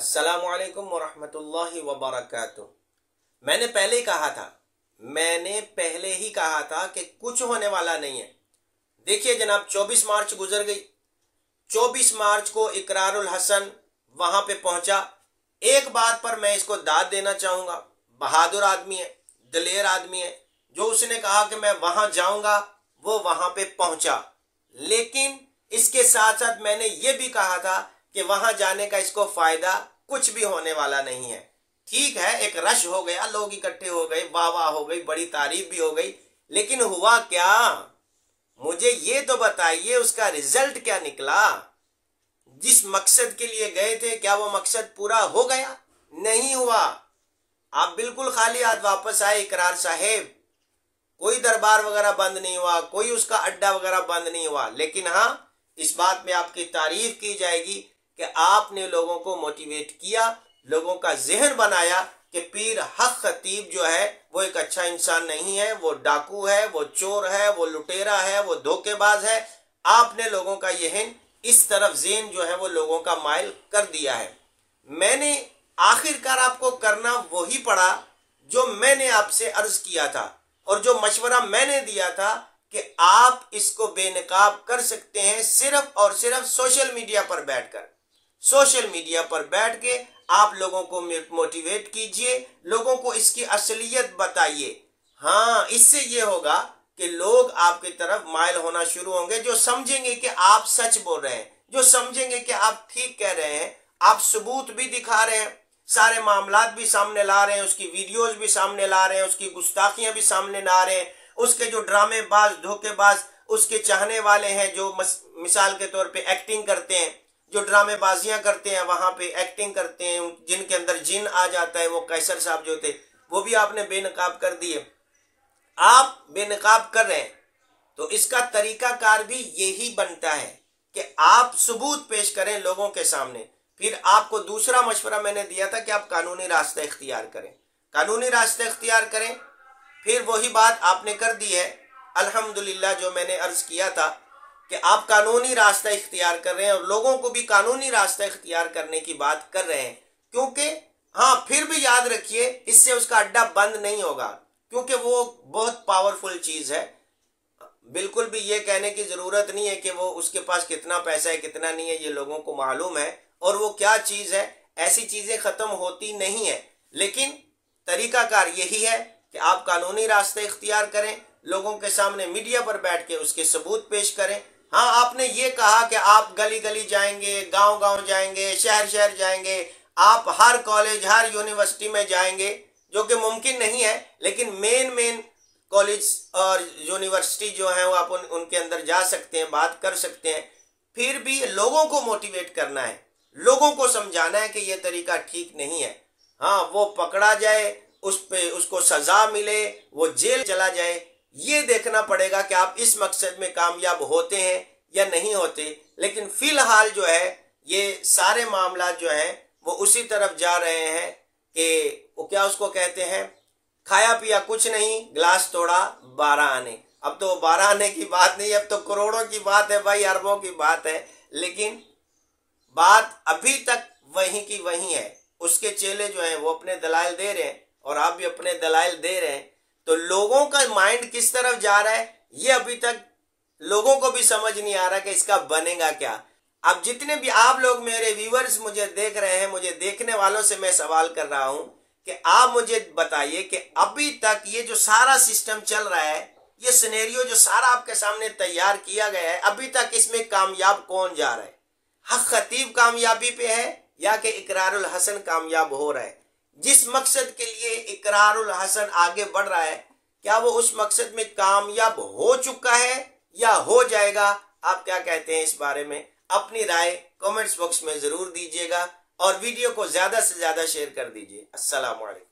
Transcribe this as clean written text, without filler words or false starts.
अस्सलामुअलैकुम वरहमतुल्लाहि वबरकातुह। मैंने पहले ही कहा था कि कुछ होने वाला नहीं है। देखिए जनाब, 24 मार्च गुजर गई। 24 मार्च को इकरारुल हसन वहां पे पहुंचा। एक बात पर मैं इसको दाद देना चाहूंगा, बहादुर आदमी है, दलेर आदमी है। जो उसने कहा कि मैं वहां जाऊंगा वो वहां पे पहुंचा। लेकिन इसके साथ साथ मैंने ये भी कहा था कि वहां जाने का इसको फायदा कुछ भी होने वाला नहीं है। ठीक है, एक रश हो गया, लोग इकट्ठे हो गए, वाह वाह हो गई, बड़ी तारीफ भी हो गई, लेकिन हुआ क्या? मुझे ये तो बताइए, उसका रिजल्ट क्या निकला? जिस मकसद के लिए गए थे क्या वो मकसद पूरा हो गया? नहीं हुआ। आप बिल्कुल खाली हाथ वापस आए इकरार साहेब। कोई दरबार वगैरह बंद नहीं हुआ, कोई उसका अड्डा वगैरह बंद नहीं हुआ। लेकिन हाँ, इस बात में आपकी तारीफ की जाएगी कि आपने लोगों को मोटिवेट किया, लोगों का जहन बनाया कि पीर हक खतीब जो है वो एक अच्छा इंसान नहीं है, वो डाकू है, वो चोर है, वो लुटेरा है, वो धोखेबाज है। आपने लोगों का यहन इस तरफ ज़हन जो है वो लोगों का माइल कर दिया है। मैंने आखिरकार आपको करना वही पड़ा जो मैंने आपसे अर्ज किया था और जो मशवरा मैंने दिया था कि आप इसको बेनकाब कर सकते हैं सिर्फ और सिर्फ सोशल मीडिया पर बैठकर। सोशल मीडिया पर बैठ के आप लोगों को मोटिवेट कीजिए, लोगों को इसकी असलियत बताइए। हाँ, इससे ये होगा कि लोग आपकी तरफ माइल होना शुरू होंगे, जो समझेंगे कि आप सच बोल रहे हैं, जो समझेंगे कि आप ठीक कह रहे हैं, आप सबूत भी दिखा रहे हैं, सारे मामलात भी सामने ला रहे हैं, उसकी वीडियोज भी सामने ला रहे हैं, उसकी गुस्ताखियां भी सामने ला रहे हैं, उसके जो ड्रामेबाज धोखेबाज उसके चाहने वाले हैं, जो मिसाल के तौर पे एक्टिंग करते हैं, जो ड्रामेबाजियां करते हैं, वहां पे एक्टिंग करते हैं, जिनके अंदर जिन आ जाता है, वो कैसर साहब जो थे वो भी आपने बेनकाब कर दिए। आप बेनकाब कर रहे हैं तो इसका तरीकाकार भी यही बनता है कि आप सबूत पेश करें लोगों के सामने। फिर आपको दूसरा मशवरा मैंने दिया था कि आप कानूनी रास्ता इख्तियार करें, कानूनी रास्ता इख्तियार करें। फिर वही बात आपने कर दी है अल्हम्दुलिल्लाह, जो मैंने अर्ज किया था कि आप कानूनी रास्ता इख्तियार कर रहे हैं और लोगों को भी कानूनी रास्ता इख्तियार करने की बात कर रहे हैं। क्योंकि हाँ, फिर भी याद रखिए, इससे उसका अड्डा बंद नहीं होगा, क्योंकि वो बहुत पावरफुल चीज है। बिल्कुल भी ये कहने की जरूरत नहीं है कि वो उसके पास कितना पैसा है कितना नहीं है, ये लोगों को मालूम है। और वो क्या चीज है, ऐसी चीजें खत्म होती नहीं है। लेकिन तरीकाकार यही है कि आप कानूनी रास्ते इख्तियार करें, लोगों के सामने मीडिया पर बैठ के उसके सबूत पेश करें। हाँ, आपने ये कहा कि आप गली गली जाएंगे, गांव गांव जाएंगे, शहर शहर जाएंगे, आप हर कॉलेज हर यूनिवर्सिटी में जाएंगे, जो कि मुमकिन नहीं है। लेकिन मेन कॉलेज और यूनिवर्सिटी जो है वो आप उनके अंदर जा सकते हैं, बात कर सकते हैं। फिर भी लोगों को मोटिवेट करना है, लोगों को समझाना है कि ये तरीका ठीक नहीं है। हाँ, वो पकड़ा जाए, उसको सजा मिले, वो जेल चला जाए, ये देखना पड़ेगा कि आप इस मकसद में कामयाब होते हैं या नहीं होते। लेकिन फिलहाल जो है ये सारे मामला जो हैं वो उसी तरफ जा रहे हैं कि वो क्या उसको कहते हैं, खाया पिया कुछ नहीं, गिलास तोड़ा 12 आने। अब तो 12 आने की बात नहीं, अब तो करोड़ों की बात है भाई, अरबों की बात है। लेकिन बात अभी तक वहीं की वहीं है। उसके चेले जो हैं वो अपने दलाइल दे रहे हैं और आप भी अपने दलाइल दे रहे हैं। तो लोगों का माइंड किस तरफ जा रहा है ये अभी तक लोगों को भी समझ नहीं आ रहा कि इसका बनेगा क्या। अब जितने भी आप लोग मेरे व्यूअर्स मुझे देख रहे हैं, मुझे देखने वालों से मैं सवाल कर रहा हूं कि आप मुझे बताइए कि अभी तक ये जो सारा सिस्टम चल रहा है, ये सिनेरियो जो सारा आपके सामने तैयार किया गया है, अभी तक इसमें कामयाब कौन जा रहा है? हक खतीब कामयाबी पे है या कि इकरारुल हसन कामयाब हो रहा है? जिस मकसद के लिए इकरारुल हसन आगे बढ़ रहा है, क्या वो उस मकसद में कामयाब हो चुका है या हो जाएगा? आप क्या कहते हैं इस बारे में? अपनी राय कमेंट्स बॉक्स में जरूर दीजिएगा और वीडियो को ज्यादा से ज्यादा शेयर कर दीजिए। अस्सलाम वालेकुम।